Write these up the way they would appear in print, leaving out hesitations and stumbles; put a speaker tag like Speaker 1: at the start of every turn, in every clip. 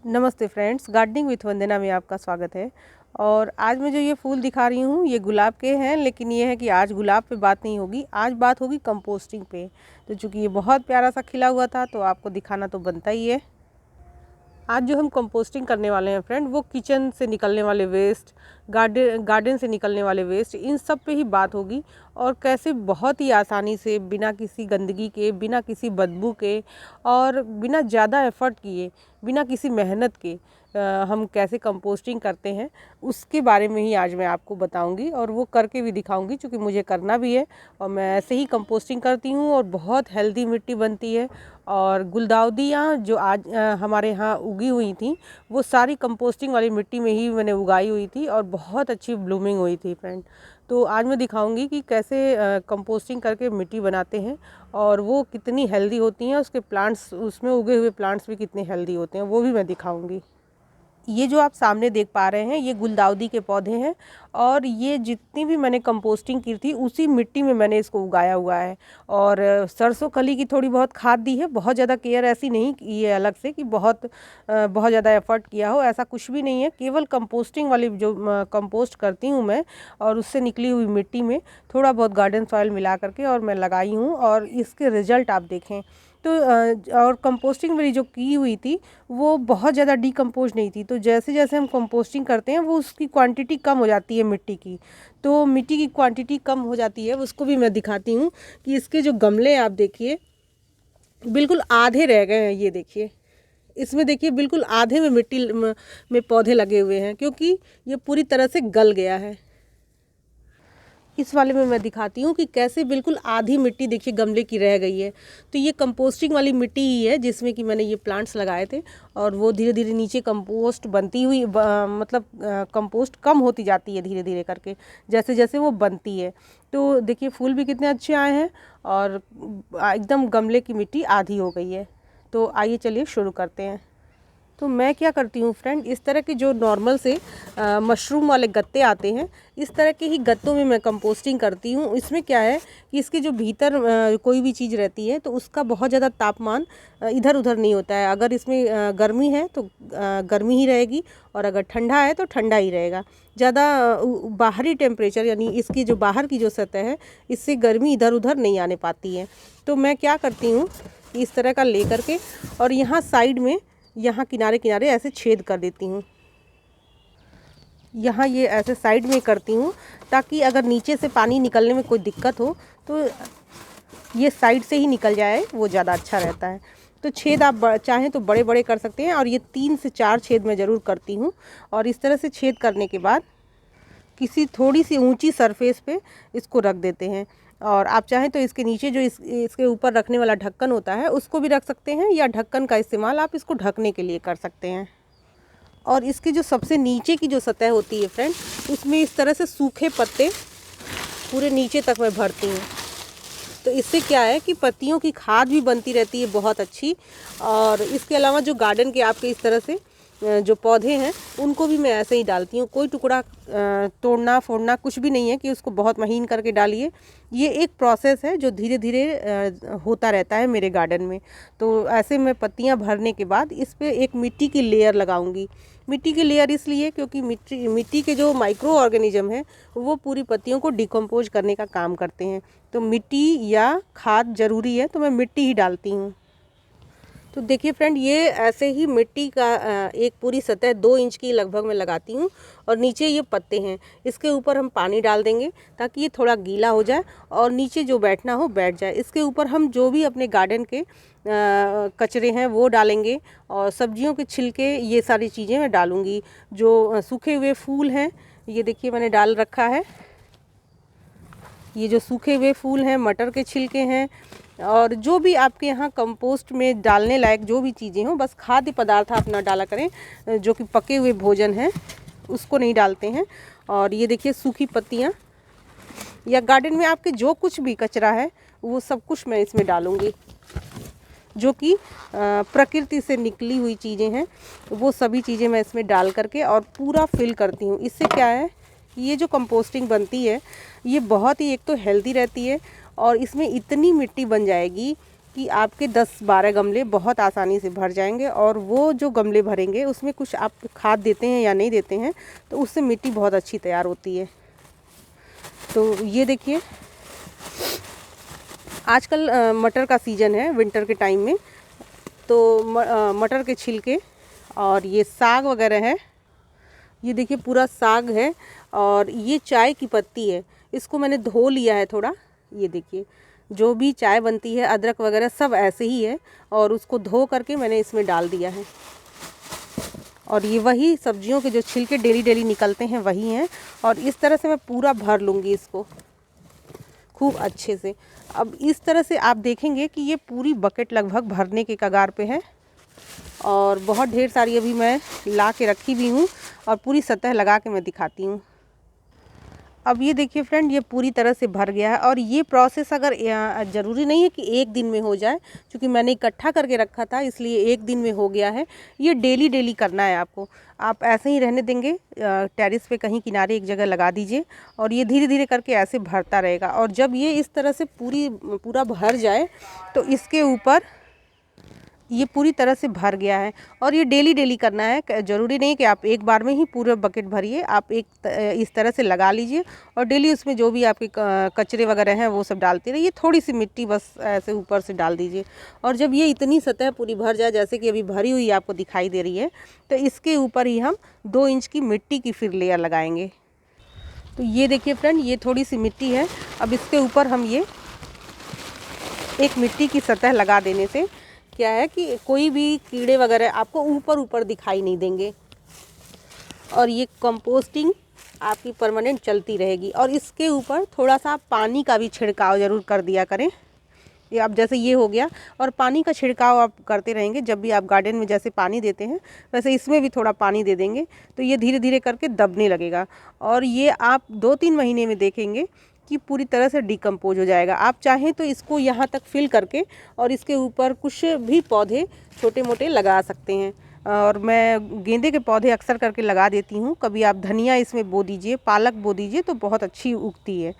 Speaker 1: नमस्ते friends, gardening with वंदना में आपका स्वागत है। और आज मैं जो ये फूल दिखा रही हूँ ये गुलाब के हैं, लेकिन ये है कि आज गुलाब पे बात नहीं होगी, आज बात होगी कंपोस्टिंग पे। तो चूँकि ये बहुत प्यारा सा खिला हुआ था तो आपको दिखाना तो बनता ही है। आज जो हम कंपोस्टिंग करने वाले हैं फ्रेंड, वो किचन से निकलने वाले वेस्ट, गार्डन से निकलने वाले वेस्ट, इन सब पे ही बात होगी। और कैसे बहुत ही आसानी से, बिना किसी गंदगी के, बिना किसी बदबू के और बिना ज़्यादा एफ़र्ट किए, बिना किसी मेहनत के हम कैसे कंपोस्टिंग करते हैं उसके बारे में ही आज मैं आपको बताऊंगी। और वो करके भी दिखाऊंगी, क्योंकि मुझे करना भी है और मैं ऐसे ही कंपोस्टिंग करती हूँ और बहुत हेल्दी मिट्टी बनती है। और गुलदाउदियाँ जो आज हमारे यहाँ उगी हुई थी, वो सारी कंपोस्टिंग वाली मिट्टी में ही मैंने उगाई हुई थी और बहुत अच्छी ब्लूमिंग हुई थी फ्रेंड। तो आज मैं दिखाऊंगी कि कैसे कंपोस्टिंग करके मिट्टी बनाते हैं और वो कितनी हेल्दी होती हैं, उसके प्लांट्स, उसमें उगे हुए प्लांट्स भी कितने हेल्दी होते हैं, वो भी मैं दिखाऊंगी। ये जो आप सामने देख पा रहे हैं ये गुलदाउदी के पौधे हैं और ये जितनी भी मैंने कंपोस्टिंग की थी उसी मिट्टी में मैंने इसको उगाया हुआ है। और सरसों कली की थोड़ी बहुत खाद दी है, बहुत ज़्यादा केयर ऐसी नहीं की है अलग से कि बहुत ज़्यादा एफर्ट किया हो, ऐसा कुछ भी नहीं है। केवल कंपोस्टिंग वाली जो कंपोस्ट करती हूँ मैं, और उससे निकली हुई मिट्टी में थोड़ा बहुत गार्डन सॉइल मिला करके और मैं लगाई हूँ, और इसके रिज़ल्ट आप देखें तो और कंपोस्टिंग मेरी जो की हुई थी वो बहुत ज़्यादा डीकम्पोज नहीं थी। तो जैसे जैसे हम कंपोस्टिंग करते हैं वो उसकी क्वांटिटी कम हो जाती है मिट्टी की। तो मिट्टी की क्वांटिटी कम हो जाती है, उसको भी मैं दिखाती हूँ कि इसके जो गमले आप देखिए बिल्कुल आधे रह गए हैं। ये देखिए, इसमें देखिए बिल्कुल आधे में मिट्टी में पौधे लगे हुए हैं, क्योंकि ये पूरी तरह से गल गया है। इस वाले में मैं दिखाती हूँ कि कैसे बिल्कुल आधी मिट्टी देखिए गमले की रह गई है। तो ये कंपोस्टिंग वाली मिट्टी ही है जिसमें कि मैंने ये प्लांट्स लगाए थे, और वो धीरे धीरे नीचे कंपोस्ट बनती हुई मतलब कंपोस्ट कम होती जाती है धीरे धीरे करके, जैसे जैसे वो बनती है। तो देखिए फूल भी कितने अच्छे आए हैं और एकदम गमले की मिट्टी आधी हो गई है। तो आइए चलिए शुरू करते हैं। तो मैं क्या करती हूँ फ्रेंड, इस तरह के जो नॉर्मल से मशरूम वाले गत्ते आते हैं, इस तरह के ही गत्तों में मैं कंपोस्टिंग करती हूँ। इसमें क्या है कि इसके जो भीतर कोई भी चीज़ रहती है तो उसका बहुत ज़्यादा तापमान इधर उधर नहीं होता है। अगर इसमें गर्मी है तो गर्मी ही रहेगी, और अगर ठंडा है तो ठंडा ही रहेगा। ज़्यादा बाहरी टेम्परेचर, यानी इसकी जो बाहर की जो सतह है, इससे गर्मी इधर उधर नहीं आने पाती है। तो मैं क्या करती हूँ कि इस तरह का ले करके और यहाँ साइड में, यहाँ किनारे किनारे ऐसे छेद कर देती हूँ। यहाँ ये ऐसे साइड में करती हूँ ताकि अगर नीचे से पानी निकलने में कोई दिक्कत हो तो ये साइड से ही निकल जाए, वो ज़्यादा अच्छा रहता है। तो छेद आप चाहें तो बड़े बड़े कर सकते हैं, और ये 3 से 4 छेद मैं ज़रूर करती हूँ। और इस तरह से छेद करने के बाद किसी थोड़ी सी ऊंची सरफेस पे इसको रख देते हैं। और आप चाहें तो इसके नीचे जो इसके ऊपर रखने वाला ढक्कन होता है उसको भी रख सकते हैं, या ढक्कन का इस्तेमाल आप इसको ढकने के लिए कर सकते हैं। और इसकी जो सबसे नीचे की जो सतह होती है फ्रेंड, उसमें इस तरह से सूखे पत्ते पूरे नीचे तक मैं भरती हूँ। तो इससे क्या है कि पत्तियों की खाद भी बनती रहती है बहुत अच्छी। और इसके अलावा जो गार्डन के आपके इस तरह से जो पौधे हैं उनको भी मैं ऐसे ही डालती हूँ। कोई टुकड़ा तोड़ना फोड़ना कुछ भी नहीं है कि उसको बहुत महीन करके डालिए। ये एक प्रोसेस है जो धीरे धीरे होता रहता है मेरे गार्डन में। तो ऐसे मैं पत्तियाँ भरने के बाद इस पर एक मिट्टी की लेयर लगाऊंगी। मिट्टी की लेयर इसलिए क्योंकि मिट्टी के जो माइक्रो ऑर्गेनिज्म हैं वो पूरी पत्तियों को डिकम्पोज करने का काम करते हैं। तो मिट्टी या खाद ज़रूरी है, तो मैं मिट्टी ही डालती हूँ। तो देखिए फ्रेंड, ये ऐसे ही मिट्टी का एक पूरी सतह 2 इंच की लगभग मैं लगाती हूँ, और नीचे ये पत्ते हैं, इसके ऊपर हम पानी डाल देंगे ताकि ये थोड़ा गीला हो जाए और नीचे जो बैठना हो बैठ जाए। इसके ऊपर हम जो भी अपने गार्डन के कचरे हैं वो डालेंगे, और सब्जियों के छिलके, ये सारी चीज़ें मैं डालूँगी। जो सूखे हुए फूल हैं ये देखिए मैंने डाल रखा है। ये जो सूखे हुए फूल हैं, मटर के छिलके हैं, और जो भी आपके यहाँ कंपोस्ट में डालने लायक जो भी चीज़ें हों, बस खाद्य पदार्थ आप ना डाला करें। जो कि पके हुए भोजन हैं उसको नहीं डालते हैं। और ये देखिए सूखी पत्तियाँ, या गार्डन में आपके जो कुछ भी कचरा है वो सब कुछ मैं इसमें डालूँगी। जो कि प्रकृति से निकली हुई चीज़ें हैं वो सभी चीज़ें मैं इसमें डाल करके और पूरा फिल करती हूँ। इससे क्या है, ये जो कंपोस्टिंग बनती है ये बहुत ही एक तो हेल्दी रहती है, और इसमें इतनी मिट्टी बन जाएगी कि आपके 10-12 गमले बहुत आसानी से भर जाएंगे। और वो जो गमले भरेंगे उसमें कुछ आप खाद देते हैं या नहीं देते हैं तो उससे मिट्टी बहुत अच्छी तैयार होती है। तो ये देखिए, आजकल मटर का सीज़न है विंटर के टाइम में, तो मटर के छिलके और ये साग वगैरह है, ये देखिए पूरा साग है। और ये चाय की पत्ती है, इसको मैंने धो लिया है थोड़ा। ये देखिए जो भी चाय बनती है, अदरक वगैरह सब ऐसे ही है, और उसको धो करके मैंने इसमें डाल दिया है। और ये वही सब्जियों के जो छिलके डेली डेली निकलते हैं वही हैं। और इस तरह से मैं पूरा भर लूँगी इसको खूब अच्छे से। अब इस तरह से आप देखेंगे कि ये पूरी बकेट लगभग भरने के कगार पे है, और बहुत ढेर सारी अभी मैं ला के रखी भी हूँ और पूरी सतह लगा के मैं दिखाती हूँ। अब ये देखिए फ्रेंड, ये पूरी तरह से भर गया है। और ये प्रोसेस अगर ज़रूरी नहीं है कि एक दिन में हो जाए, क्योंकि मैंने इकट्ठा करके रखा था इसलिए एक दिन में हो गया है। ये डेली डेली करना है आपको। आप ऐसे ही रहने देंगे, टेरेस पे कहीं किनारे एक जगह लगा दीजिए, और ये धीरे धीरे करके ऐसे भरता रहेगा। और जब ये इस तरह से पूरा भर जाए तो इसके ऊपर ये पूरी तरह से भर गया है। और ये डेली डेली करना है, ज़रूरी नहीं कि आप एक बार में ही पूरे बकेट भरिए। आप इस तरह से लगा लीजिए, और डेली उसमें जो भी आपके कचरे वगैरह हैं वो सब डालते रहिए। थोड़ी सी मिट्टी बस ऐसे ऊपर से डाल दीजिए। और जब ये इतनी सतह पूरी भर जाए, जैसे कि अभी भरी हुई आपको दिखाई दे रही है, तो इसके ऊपर ही हम 2 इंच की मिट्टी की फिर लेयर लगाएंगे। तो ये देखिए फ्रेंड, ये थोड़ी सी मिट्टी है। अब इसके ऊपर हम ये एक मिट्टी की सतह लगा देने से क्या है कि कोई भी कीड़े वगैरह आपको ऊपर ऊपर दिखाई नहीं देंगे, और ये कंपोस्टिंग आपकी परमानेंट चलती रहेगी। और इसके ऊपर थोड़ा सा पानी का भी छिड़काव ज़रूर कर दिया करें। ये अब जैसे ये हो गया, और पानी का छिड़काव आप करते रहेंगे। जब भी आप गार्डन में जैसे पानी देते हैं वैसे इसमें भी थोड़ा पानी दे देंगे, तो ये धीरे धीरे करके दबने लगेगा। और ये आप 2-3 महीने में देखेंगे कि पूरी तरह से डिकम्पोज हो जाएगा। आप चाहें तो इसको यहाँ तक फिल करके और इसके ऊपर कुछ भी पौधे छोटे मोटे लगा सकते हैं। और मैं गेंदे के पौधे अक्सर करके लगा देती हूँ। कभी आप धनिया इसमें बो दीजिए, पालक बो दीजिए, तो बहुत अच्छी उगती है।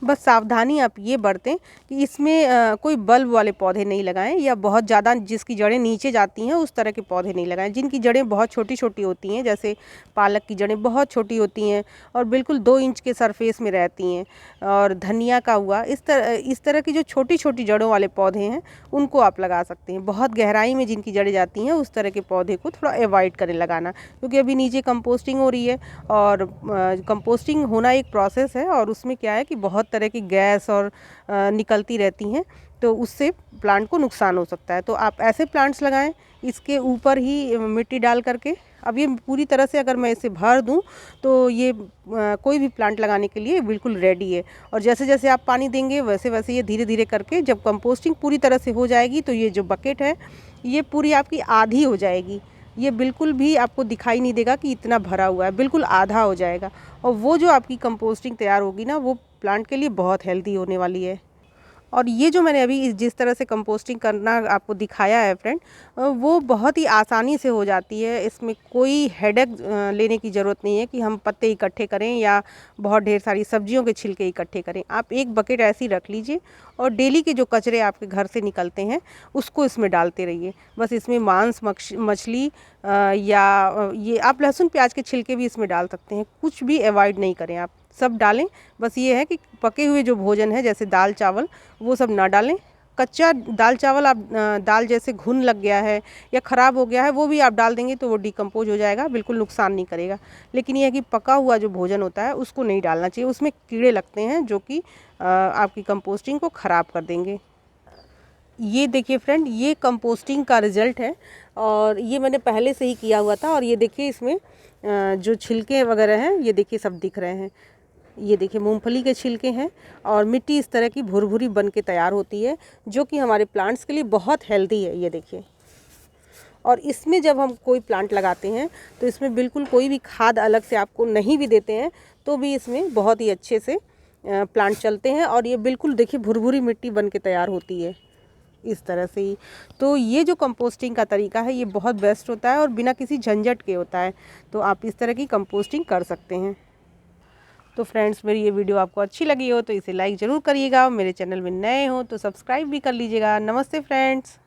Speaker 1: बस सावधानी आप ये बरतें कि इसमें कोई बल्ब वाले पौधे नहीं लगाएं, या बहुत ज़्यादा जिसकी जड़ें नीचे जाती हैं उस तरह के पौधे नहीं लगाएं। जिनकी जड़ें बहुत छोटी छोटी होती हैं, जैसे पालक की जड़ें बहुत छोटी होती हैं और बिल्कुल 2 इंच के सरफेस में रहती हैं, और धनिया का हुआ, इस तरह की जो छोटी छोटी जड़ों वाले पौधे हैं उनको आप लगा सकते हैं। बहुत गहराई में जिनकी जड़ें जाती हैं उस तरह के पौधे को थोड़ा अवॉइड करें लगाना, क्योंकि अभी नीचे कंपोस्टिंग हो रही है। और कंपोस्टिंग होना एक प्रोसेस है, और उसमें क्या है कि बहुत तरह की गैस और निकलती रहती हैं, तो उससे प्लांट को नुकसान हो सकता है। तो आप ऐसे प्लांट्स लगाएं इसके ऊपर ही मिट्टी डाल करके। अब ये पूरी तरह से अगर मैं इसे भर दूं तो ये कोई भी प्लांट लगाने के लिए बिल्कुल रेडी है। और जैसे जैसे आप पानी देंगे वैसे वैसे ये धीरे धीरे करके, जब कंपोस्टिंग पूरी तरह से हो जाएगी तो ये जो बकेट है ये पूरी आपकी आधी हो जाएगी। ये बिल्कुल भी आपको दिखाई नहीं देगा कि इतना भरा हुआ है, बिल्कुल आधा हो जाएगा। और वो जो आपकी कंपोस्टिंग तैयार होगी ना, वो प्लांट के लिए बहुत हेल्दी होने वाली है। और ये जो मैंने अभी जिस तरह से कंपोस्टिंग करना आपको दिखाया है फ्रेंड, वो बहुत ही आसानी से हो जाती है। इसमें कोई हेडेक लेने की ज़रूरत नहीं है कि हम पत्ते इकट्ठे करें या बहुत ढेर सारी सब्जियों के छिलके इकट्ठे करें। आप एक बकेट ऐसी रख लीजिए, और डेली के जो कचरे आपके घर से निकलते हैं उसको इसमें डालते रहिए। बस इसमें मांस, मछली या ये आप लहसुन प्याज के छिलके भी इसमें डाल सकते हैं। कुछ भी अवॉइड नहीं करें, आप सब डालें। बस ये है कि पके हुए जो भोजन है जैसे दाल चावल वो सब ना डालें। कच्चा दाल चावल आप दाल जैसे घुन लग गया है या ख़राब हो गया है वो भी आप डाल देंगे तो वो डिकम्पोज हो जाएगा, बिल्कुल नुकसान नहीं करेगा। लेकिन यह है कि पका हुआ जो भोजन होता है उसको नहीं डालना चाहिए, उसमें कीड़े लगते हैं जो कि आपकी कंपोस्टिंग को ख़राब कर देंगे। ये देखिए फ्रेंड, ये कंपोस्टिंग का रिज़ल्ट है, और ये मैंने पहले से ही किया हुआ था। और ये देखिए इसमें जो छिलके वगैरह हैं ये देखिए सब दिख रहे हैं। ये देखिए मूंगफली के छिलके हैं, और मिट्टी इस तरह की भुरभुरी बन के तैयार होती है जो कि हमारे प्लांट्स के लिए बहुत हेल्दी है। ये देखिए, और इसमें जब हम कोई प्लांट लगाते हैं तो इसमें बिल्कुल कोई भी खाद अलग से आपको नहीं भी देते हैं तो भी इसमें बहुत ही अच्छे से प्लांट चलते हैं। और ये बिल्कुल देखिए भुरभुरी मिट्टी बन के तैयार होती है इस तरह से ही। तो ये जो कंपोस्टिंग का तरीका है ये बहुत बेस्ट होता है और बिना किसी झंझट के होता है। तो आप इस तरह की कंपोस्टिंग कर सकते हैं। तो फ्रेंड्स, मेरी ये वीडियो आपको अच्छी लगी हो तो इसे लाइक ज़रूर करिएगा। मेरे चैनल में नए हो तो सब्सक्राइब भी कर लीजिएगा। नमस्ते फ्रेंड्स।